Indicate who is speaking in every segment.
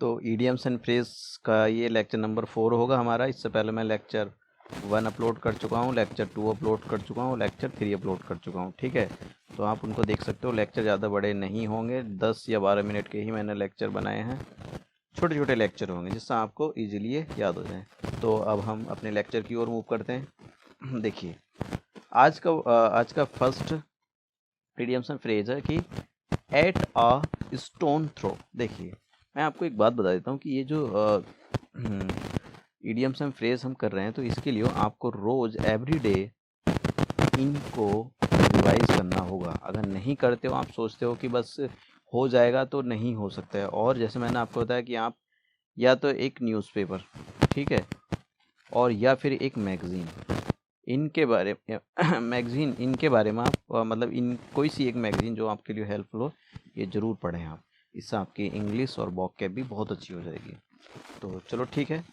Speaker 1: तो idioms and phrase का ये लेक्चर नंबर 4 होगा हमारा। इससे पहले मैं लेक्चर 1 अपलोड कर चुका हूँ, लेक्चर 2 अपलोड कर चुका हूँ, लेक्चर 3 अपलोड कर चुका हूँ। ठीक है, तो आप उनको देख सकते हो। लेक्चर ज़्यादा बड़े नहीं होंगे, 10 या 12 मिनट के ही मैंने लेक्चर बनाए हैं। छोटे छोटे लेक्चर होंगे जिससे आपको ईजिली याद हो जाए। तो अब हम अपने लेक्चर की ओर मूव करते हैं। देखिए, आज का फर्स्ट ईडियम्स एंड फ्रेज है कि एट अ स्टोन थ्रो। देखिए, मैं आपको एक बात बता देता हूँ कि ये जो ईडियम्स एंड फ्रेज हम कर रहे हैं, तो इसके लिए आपको रोज़ एवरी डे इनको रिवाइज करना होगा। अगर नहीं करते हो, आप सोचते हो कि बस हो जाएगा, तो नहीं हो सकता है। और जैसे मैंने आपको बताया कि आप या तो एक न्यूज़पेपर, ठीक है, और या फिर एक मैगज़ीन, इनके बारे में मैगज़ीन इनके बारे में आप मतलब इन कोई सी एक मैगज़ीन जो आपके लिए हेल्पफुल हो, ये ज़रूर पढ़ें आप। इससे आपकी इंग्लिश और वोकैब भी बहुत अच्छी हो जाएगी। तो चलो ठीक है।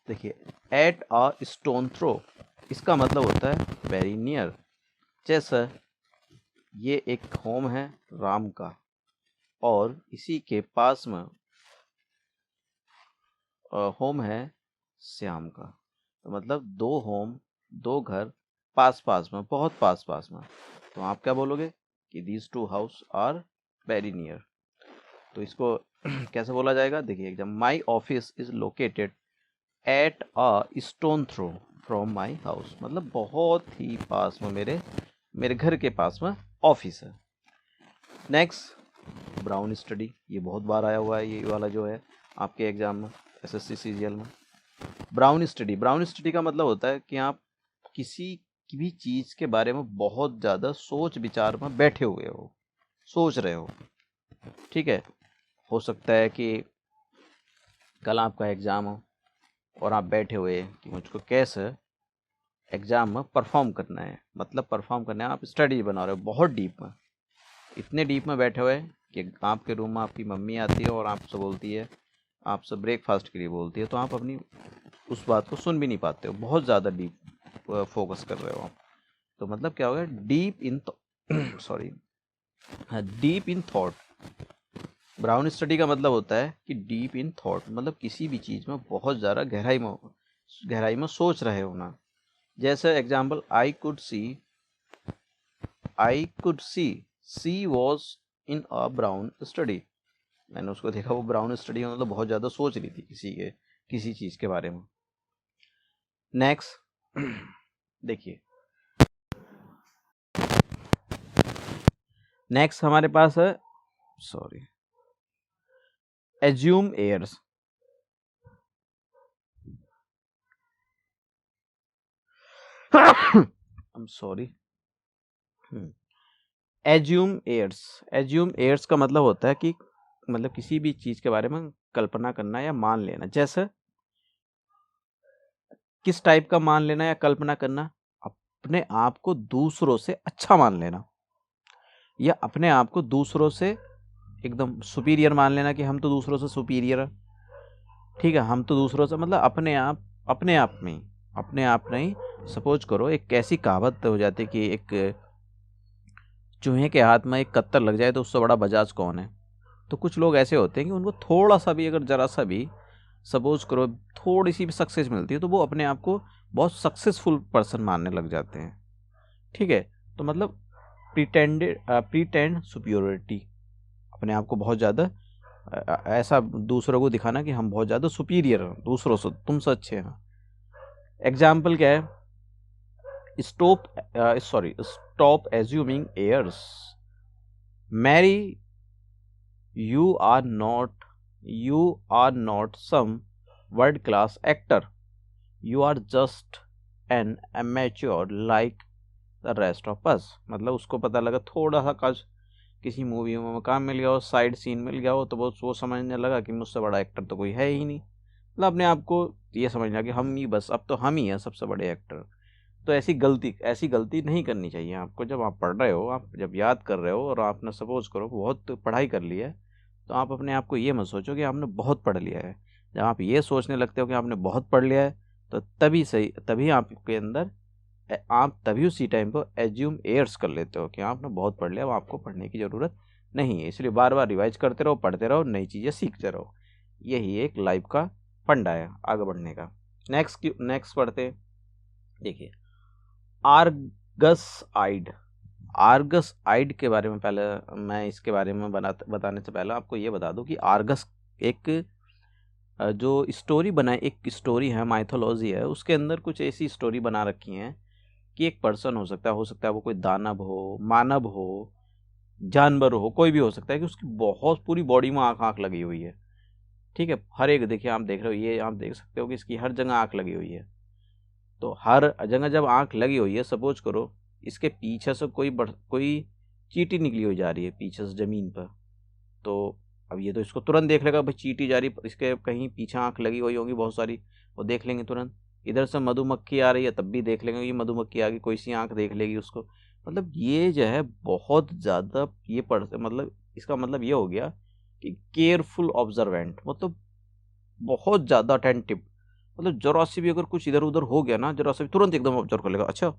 Speaker 1: देखिए, एट अ स्टोन थ्रो, इसका मतलब होता है वेरी नियर। जैसा ये एक होम है राम का, और इसी के पास में होम है श्याम का। तो मतलब दो होम, दो घर पास पास में, बहुत पास पास में। तो आप क्या बोलोगे कि these two house are very near. तो इसको कैसे बोला जाएगा? देखिए exam, my office is located at a stone throw from my house. मतलब बहुत ही पास में, मेरे घर के पास में ऑफिस है। नेक्स्ट, ब्राउन स्टडी, ये बहुत बार आया हुआ है, ये वाला जो है आपके एग्जाम में, एसएससी सीजीएल में। ब्राउन स्टडी का मतलब होता है कि आप किसी भी चीज़ के बारे में बहुत ज़्यादा सोच विचार में बैठे हुए हो, सोच रहे हो। ठीक है, हो सकता है कि कल आपका एग्ज़ाम हो और आप बैठे हुए कि मुझको कैसे एग्ज़ाम में परफॉर्म करना है। मतलब परफॉर्म करना है, आप स्टडी बना रहे हो बहुत डीप में, इतने डीप में बैठे हुए कि आपके रूम में आपकी मम्मी आती है और आपसे बोलती है, आपसे ब्रेकफास्ट के लिए बोलती है, तो आप अपनी उस बात को सुन भी नहीं पाते हो, बहुत ज़्यादा डीप फोकस कर रहे हो आप। तो मतलब क्या होगा, deep in sorry deep in thought. Brown study का मतलब होता है कि डीप इन थॉट, मतलब किसी भी चीज़ में बहुत ज़्यादा गहराई में सोच रहे हो ना। जैसे example, I could see she was in a brown study. मैंने उसको देखा, वो ब्राउन स्टडी में मतलब बहुत ज़्यादा सोच रही थी किसी चीज़ के बारे में। नेक्स्ट देखिए, नेक्स्ट हमारे पास है assume airs. I'm sorry। Assume airs का मतलब होता है कि मतलब किसी भी चीज के बारे में कल्पना करना या मान लेना। जैसे किस टाइप का मान लेना या कल्पना करना? अपने आप को दूसरों से अच्छा मान लेना, या अपने आप को दूसरों से एकदम सुपीरियर मान लेना कि हम तो दूसरों से सुपीरियर है। ठीक है, हम तो दूसरों से मतलब अपने आप नहीं। सपोज करो, एक ऐसी कहावत हो जाती है कि एक चूहे के हाथ में एक कत्तर लग जाए तो उससे बड़ा बजाज कौन है। तो कुछ लोग ऐसे होते हैं कि उनको थोड़ा सा भी, अगर जरा सा भी सपोज करो थोड़ी सी भी सक्सेस मिलती है, तो वो अपने आप को बहुत सक्सेसफुल पर्सन मानने लग जाते हैं। ठीक है, तो मतलब प्रीटेंड सुपीरियरिटी, अपने आप को बहुत ज़्यादा ऐसा दूसरों को दिखाना कि हम बहुत ज़्यादा सुपीरियर हैं दूसरों से, तुमसे अच्छे हैं। एग्जाम्पल क्या है? Stop assuming airs, Mary, you are not some world class actor, you are just an amateur like the rest of us। मतलब उसको पता लगा थोड़ा सा किसी मूवी में काम मिल गया हो, साइड सीन मिल गया हो, तो वो समझने लगा कि मुझसे बड़ा एक्टर तो कोई है ही नहीं। मतलब अपने आप को ये समझना कि हम ही बस, अब तो हम ही हैं सबसे बड़े एक्टर। तो ऐसी गलती नहीं करनी चाहिए आपको। जब आप पढ़ रहे हो, आप जब याद कर रहे हो और आपने सपोज करो बहुत पढ़ाई कर ली है, तो आप अपने आप को ये मत सोचो कि आपने बहुत पढ़ लिया है। जब आप ये सोचने लगते हो कि आपने बहुत पढ़ लिया है, तो तभी आपके अंदर आप तभी उसी टाइम पर एज्यूम एयर्स कर लेते हो कि आपने बहुत पढ़ लिया, अब आपको पढ़ने की ज़रूरत नहीं है, इसलिए बार बार रिवाइज करते रहो, पढ़ते रहो, नई चीज़ें सीखते रहो। यही एक लाइफ का फंडा है आगे बढ़ने का। नेक्स्ट पढ़ते हैं। देखिए आर्गस आइड। आर्गस आइड के बारे में पहले मैं इसके बारे में बताने से पहले आपको ये बता दूं कि आर्गस एक जो स्टोरी बनाई, एक स्टोरी है, माइथोलॉजी है, उसके अंदर कुछ ऐसी स्टोरी बना रखी हैं कि एक पर्सन हो सकता है वो कोई दानव हो, मानव हो, जानवर हो, कोई भी हो सकता है, कि उसकी बहुत पूरी बॉडी में आँख लगी हुई है। ठीक है, हर एक, देखिए आप देख रहे हो, ये आप देख सकते हो कि इसकी हर जगह आँख लगी हुई है। तो हर जगह जब आँख लगी हुई है, सपोज करो इसके पीछे से कोई चींटी निकली हुई जा रही है पीछे से ज़मीन पर, तो अब ये तो इसको तुरंत देख लेगा भाई चींटी जा रही, इसके कहीं पीछे आँख लगी हुई होंगी बहुत सारी, वो देख लेंगे तुरंत। इधर से मधुमक्खी आ रही है तब भी देख लेंगे, ये मधुमक्खी आ गई, कोई सी आँख देख लेगी उसको। मतलब ये जो है बहुत ज़्यादा ये मतलब इसका मतलब ये हो गया कि केयरफुल ऑब्जर्वेंट, मतलब बहुत ज़्यादा अटेंटिव, मतलब जरा सी भी अगर कुछ इधर उधर हो गया ना, जरा सा भी तुरंत एकदम ऑब्जर्व कर लेगा। अच्छा,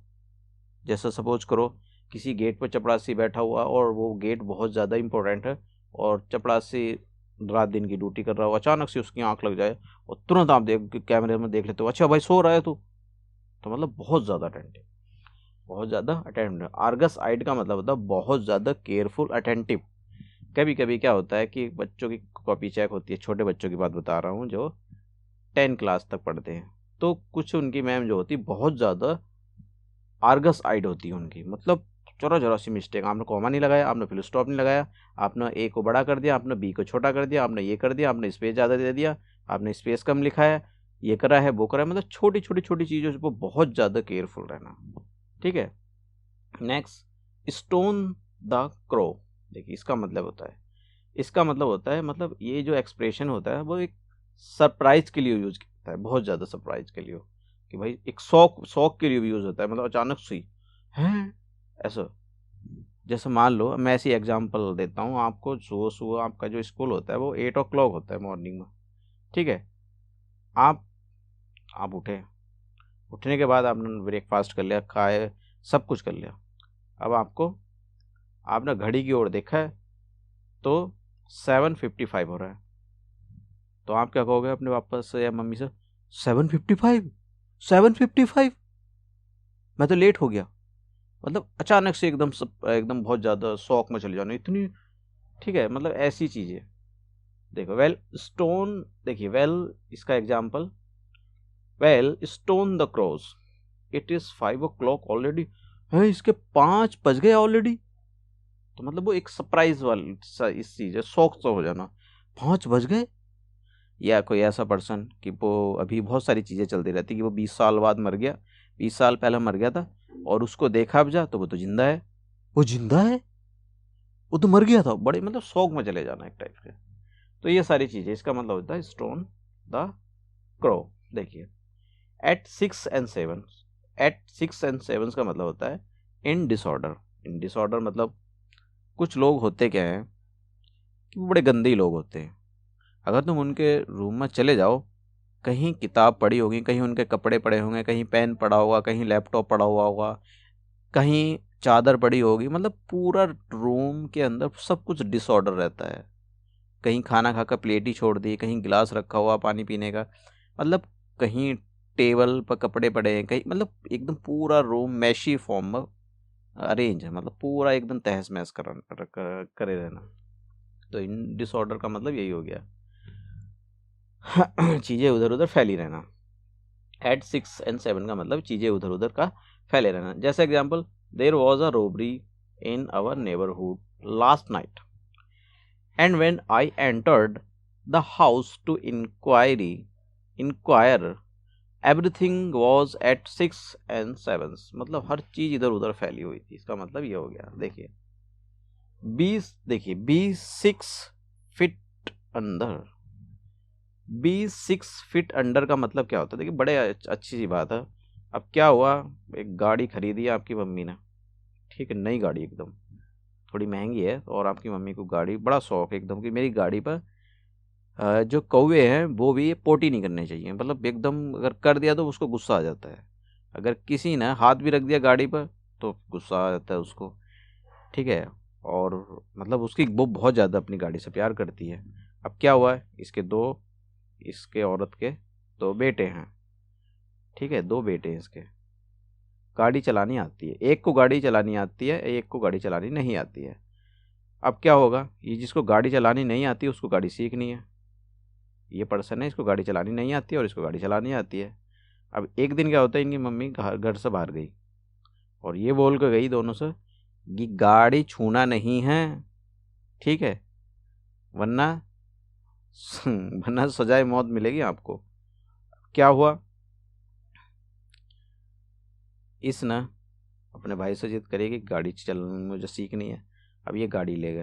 Speaker 1: जैसा सपोज करो किसी गेट पर चपरासी बैठा हुआ और वो गेट बहुत ज़्यादा इंपॉर्टेंट है और चपरासी रात दिन की ड्यूटी कर रहा हो, अचानक से उसकी आंख लग जाए और तुरंत आप कैमरे में देख लेते हो, अच्छा भाई सो रहा है तू, तो मतलब बहुत ज़्यादा अटेंटिव, बहुत ज़्यादा अटेंटिव। आर्गस आइड का मतलब होता है बहुत ज़्यादा केयरफुल अटेंटिव। कभी कभी क्या होता है कि बच्चों की कॉपी चेक होती है, छोटे बच्चों की बात बता रहा हूँ जो 10 क्लास तक पढ़ते हैं, तो कुछ उनकी मैम जो होती बहुत ज़्यादा आर्गस आइड होती है उनकी, मतलब जरा जरा सी मिस्टेक, आपने कॉमा नहीं लगाया, आपने फिल स्टॉप नहीं लगाया, आपने ए को बड़ा कर दिया, आपने बी को छोटा कर दिया, आपने ये कर दिया, आपने स्पेस ज़्यादा दे दिया, आपने स्पेस कम लिखा है, ये करा है वो करा है, मतलब छोटी छोटी छोटी चीज़ों पर बहुत ज़्यादा केयरफुल रहना। ठीक है, नेक्स्ट स्टोन द क्रो। देखिए इसका मतलब होता है, इसका मतलब होता है, मतलब ये जो एक्सप्रेशन होता है वो एक सरप्राइज के लिए यूज करता है, बहुत ज़्यादा सरप्राइज के लिए, कि भाई एक शौक शौक के लिए भी यूज होता है, मतलब अचानक से हैं ऐसा। जैसे मान लो मैं ऐसी एग्जांपल देता हूँ आपको, सुबह सुबह आपका जो स्कूल होता है वो 8 o'clock होता है मॉर्निंग में। ठीक है, आप आप उठे, उठने के बाद आपने ब्रेकफास्ट कर लिया, खाए, सब कुछ कर लिया। अब आपने घड़ी की ओर देखा है तो 7:55 हो रहा है, तो आप क्या कहोगे अपने पापा से या मम्मी से, 7:55, 7:55, मैं तो लेट हो गया। मतलब अचानक से एकदम बहुत ज़्यादा शौक में चले जाना इतनी। ठीक है, मतलब ऐसी चीज़ें देखो। वेल स्टोन, देखिए वेल इसका example, well stone the cross, it is 5 o'clock already, है इसके 5 बज गए ऑलरेडी। तो मतलब वो एक सरप्राइज वाली इस चीज़ है, शौक से हो जाना, 5 बज गए। या कोई ऐसा पर्सन कि वो अभी बहुत सारी चीज़ें चलती रहती कि वो 20 साल बाद मर गया, 20 साल पहले मर गया था और उसको देखा अब जा तो वो तो जिंदा है, वो जिंदा है, वो तो मर गया था, बड़े मतलब शौक में चले जाना एक टाइप के। तो ये सारी चीज़ें, इसका मतलब होता है स्टोन द क्रो। देखिए एट 6 and 7, एट 6 and 7 का मतलब होता है इन डिसऑर्डर। इन डिसऑर्डर मतलब कुछ लोग होते क्या हैं कि वो बड़े गंदे लोग होते हैं। अगर तुम उनके रूम में चले जाओ, कहीं किताब पड़ी होगी, कहीं उनके कपड़े पड़े होंगे, कहीं पेन पड़ा होगा, कहीं लैपटॉप पड़ा हुआ होगा, कहीं चादर पड़ी होगी, मतलब पूरा रूम के अंदर सब कुछ डिसऑर्डर रहता है। कहीं खाना खाकर प्लेट ही छोड़ दी, कहीं गिलास रखा हुआ पानी पीने का, मतलब कहीं टेबल पर कपड़े पड़े हैं, कहीं मतलब एकदम पूरा रूम मैशी फॉर्म में अरेंज है, मतलब पूरा एकदम तहस महस करे रहना। तो इन डिसऑर्डर का मतलब यही हो गया, चीज़ें उधर उधर फैली रहना। एट 6 and 7 का मतलब चीज़ें उधर उधर का फैले रहना। जैसे example, there was a robbery in our neighbourhood last night and when I entered the house to inquire everything was at 6 and 7। मतलब हर चीज़ इधर उधर फैली हुई थी, इसका मतलब ये हो गया। देखिए बी 6 फीट अंदर, बी 6 फीट अंडर का मतलब क्या होता है? देखिए बड़े अच्छी सी बात है। अब क्या हुआ, एक गाड़ी खरीदी आपकी मम्मी ने, ठीक है, नई गाड़ी एकदम, थोड़ी महंगी है, और आपकी मम्मी को गाड़ी बड़ा शौक है एकदम कि मेरी गाड़ी पर जो कौवे हैं वो भी पोटी नहीं करने चाहिए, मतलब एकदम अगर कर दिया तो उसको गुस्सा आ जाता है। अगर किसी ने हाथ भी रख दिया गाड़ी पर तो गुस्सा आ जाता है उसको। ठीक है, और मतलब उसकी वो बहुत ज़्यादा अपनी गाड़ी से प्यार करती है। अब क्या हुआ है, इसके औरत के 2 बेटे हैं, ठीक है, 2 बेटे हैं इसके, गाड़ी चलानी आती है, एक को गाड़ी चलानी आती है, एक को गाड़ी चलानी नहीं आती है। अब क्या होगा, ये जिसको गाड़ी चलानी नहीं आती है उसको गाड़ी सीखनी है, ये पर्सन है, इसको गाड़ी चलानी नहीं आती है और इसको गाड़ी चलानी आती है। अब एक दिन क्या होता है, इनकी मम्मी घर से बाहर गई और ये बोल के गई दोनों से कि गाड़ी छूना नहीं है, ठीक है, वरना वरना सजाए मौत मिलेगी आपको। क्या हुआ, इस ना अपने भाई से जिद करेगी गाड़ी चलानी मुझे सीखनी है। अब ये गाड़ी ले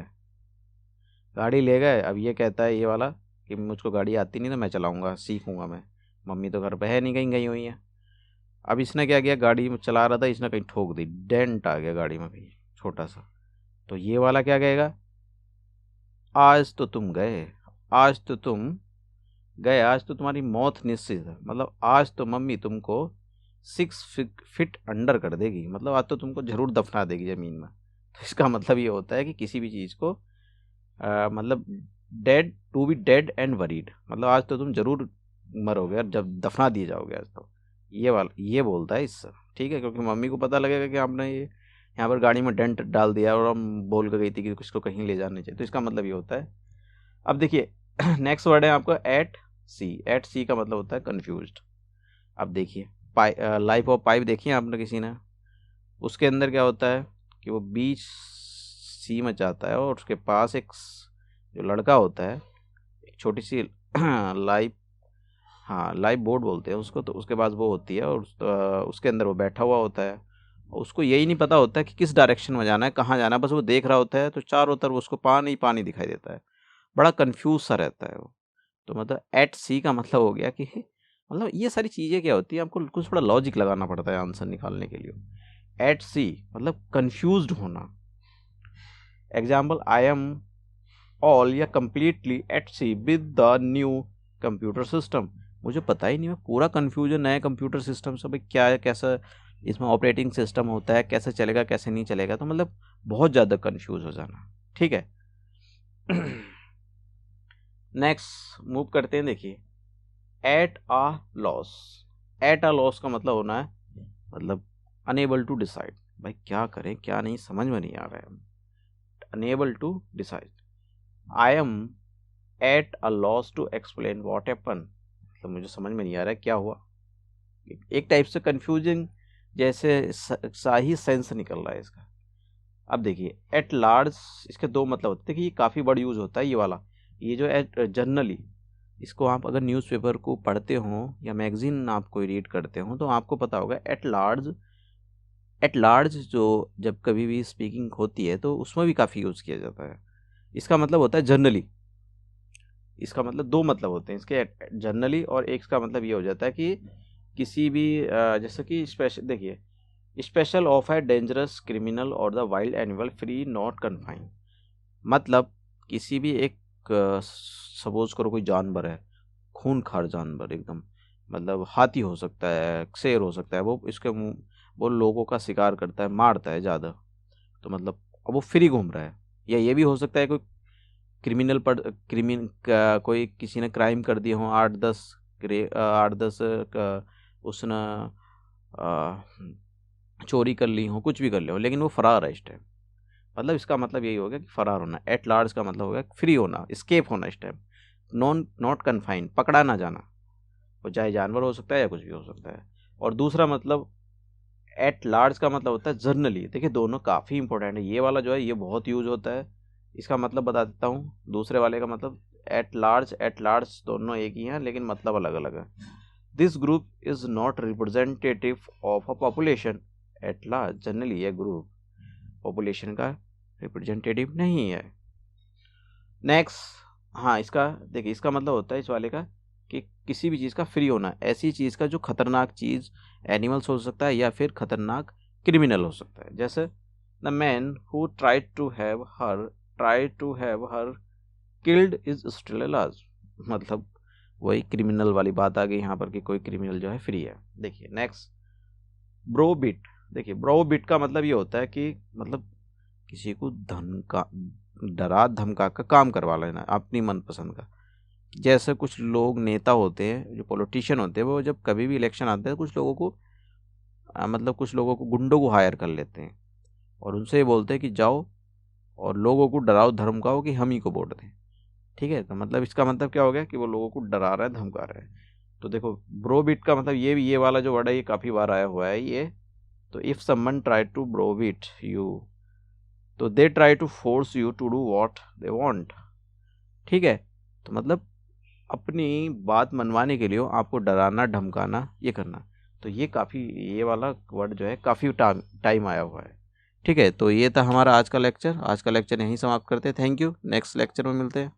Speaker 1: गए। अब ये कहता है ये वाला कि मुझको गाड़ी आती नहीं तो मैं चलाऊंगा, सीखूंगा मैं, मम्मी तो घर पे है नहीं, कहीं गई हुई है। अब इसने क्या किया, गाड़ी में चला रहा था, इसने कहीं ठोक दी, डेंट आ गया गाड़ी में कहीं छोटा सा। तो ये वाला क्या कहेगा, आज तो तुम गए, आज तो तुम गए, आज तो तुम्हारी मौत निश्चित है, मतलब आज तो मम्मी तुमको 6 फीट अंडर कर देगी, मतलब आज तो तुमको जरूर दफना देगी ज़मीन में। तो इसका मतलब ये होता है कि किसी भी चीज़ को मतलब dead to be dead and worried, मतलब आज तो तुम जरूर मरोगे और जब दफना दिए जाओगे आज तो, ये बोलता है इससे, ठीक है, क्योंकि मम्मी को पता लगेगा कि आपने ये यहाँ पर गाड़ी में डेंट डाल दिया और हम बोल के गई थी कि किसको कहीं ले जाने चाहिए, तो इसका मतलब ये होता है। अब देखिए नेक्स्ट वर्ड है आपका एट सी का मतलब होता है कन्फ्यूज्ड। अब देखिए लाइफ ऑफ पाइप देखिए आपने किसी ने, उसके अंदर क्या होता है कि वो बीच सी में जाता है और उसके पास एक जो लड़का होता है, एक छोटी सी लाइफ, हाँ लाइफ बोर्ड बोलते हैं उसको, तो उसके पास वो होती है और उसके अंदर वो बैठा हुआ होता है। उसको यही नहीं पता होता है कि किस डायरेक्शन में जाना है, कहाँ जाना है, बस वो देख रहा होता है, तो चारों तरफ उसको पानी पानी दिखाई देता है, बड़ा कंफ्यूज सा रहता है वो। तो मतलब एट सी का मतलब हो गया कि मतलब ये सारी चीज़ें क्या होती है, आपको कुछ थोड़ा लॉजिक लगाना पड़ता है आंसर निकालने के लिए। एट सी मतलब कंफ्यूज्ड होना। एग्जाम्पल, आई एम ऑल या completely at sea with the new computer system, मुझे पता ही नहीं, मैं पूरा कंफ्यूजन नए कंप्यूटर सिस्टम से, भाई क्या है, कैसा इसमें ऑपरेटिंग सिस्टम होता है, कैसे चलेगा कैसे नहीं चलेगा, तो मतलब बहुत ज़्यादा कंफ्यूज हो जाना, ठीक है। नेक्स्ट मूव करते हैं, देखिए eight a loss. Eight a loss का मतलब होना है मतलब अनेबल टू डिसाइड, भाई क्या करें क्या नहीं समझ में नहीं आ रहा है, unable to decide. I am at a loss to explain what happen, मतलब मुझे समझ में नहीं आ रहा है क्या हुआ, एक टाइप से कंफ्यूजिंग जैसे सा सेंस निकल रहा है इसका। अब देखिए एट लार्ज, इसके 2 मतलब होते हैं, देखिए ये काफ़ी बड़ा यूज़ होता है ये वाला, ये जो एट जनरली, इसको आप अगर न्यूज़पेपर को पढ़ते हो या मैगजीन आप कोई रीड करते हो तो आपको पता होगा एट लार्ज जो जब कभी भी स्पीकिंग होती है तो उसमें भी काफ़ी यूज़ किया जाता है। इसका मतलब होता है जनरली, इसका मतलब 2 मतलब होते हैं इसके, जनरली, और एक का मतलब ये हो जाता है कि किसी भी जैसे कि स्पेशल, देखिए स्पेशल ऑफ है डेंजरस क्रिमिनल और the wild animal free not confine, मतलब किसी भी एक सपोज करो कोई जानवर है, खूंखार जानवर एकदम, मतलब हाथी हो सकता है, शेर हो सकता है, वो इसके मुंह वो लोगों का शिकार करता है, मारता है ज़्यादा, तो मतलब अब वो फ्री घूम रहा है। या ये भी हो सकता है कोई क्रिमिनल पर कोई किसी ने क्राइम कर दिए हों, 8-10 उसने चोरी कर ली हो, कुछ भी कर ले हो, लेकिन वो फरार है इस टाइम, मतलब इसका मतलब यही हो गया कि फरार होना। एट लार्ज का मतलब हो गया फ्री होना, स्केप होना इस टाइम, नॉट कन्फाइंड, पकड़ा ना जाना, वो चाहे जानवर हो सकता है या कुछ भी हो सकता है। और दूसरा मतलब एट लार्ज का मतलब होता है जर्नली, देखिए दोनों काफ़ी इंपॉर्टेंट है, ये वाला जो है ये बहुत यूज होता है, इसका मतलब बता देता हूँ, दूसरे वाले का मतलब एट लार्ज दोनों एक ही हैं लेकिन मतलब अलग अलग है। This group is not representative of a population at large, generally ये ग्रुप पॉपुलेशन का रिप्रेजेंटेटिव नहीं है। नेक्स्ट, हाँ इसका देखिए इसका मतलब होता है इस वाले का कि किसी भी चीज़ का फ्री होना, ऐसी चीज़ का जो खतरनाक चीज़ एनिमल्स हो सकता है या फिर खतरनाक क्रिमिनल हो सकता है। जैसे the man who tried to have her killed is still alive, मतलब वही क्रिमिनल वाली बात आ गई यहाँ पर कि कोई क्रिमिनल जो है फ्री है। देखिए नेक्स्ट ब्रो बिट, देखिए ब्रो बिट का मतलब ये होता है कि मतलब किसी को डरा धमका का काम करवा लेना अपनी मनपसंद का। जैसे कुछ लोग नेता होते हैं, जो पॉलिटिशियन होते हैं, वो जब कभी भी इलेक्शन आते हैं कुछ लोगों को मतलब कुछ लोगों को गुंडों को हायर कर लेते हैं और उनसे ये बोलते हैं कि जाओ और लोगों को डराओ धमकाओ कि हम ही को वोट दें। ठीक है, तो मतलब इसका मतलब क्या हो गया कि वो लोगों को डरा रहा है, धमका रहा है। तो देखो ब्रोबिट का मतलब ये वाला जो वर्ड है ये काफ़ी बार आया हुआ है ये। तो if someone try to prohibit you, तो they try to force you to do what they want. ठीक है, तो मतलब अपनी बात मनवाने के लिए आपको डराना धमकाना ये करना। तो ये काफ़ी, ये वाला वर्ड जो है काफ़ी टाइम आया हुआ है। ठीक है, तो ये था हमारा आज का लेक्चर। आज का लेक्चर यहीं समाप्त करते हैं। थैंक यू, नेक्स्ट लेक्चर में मिलते हैं।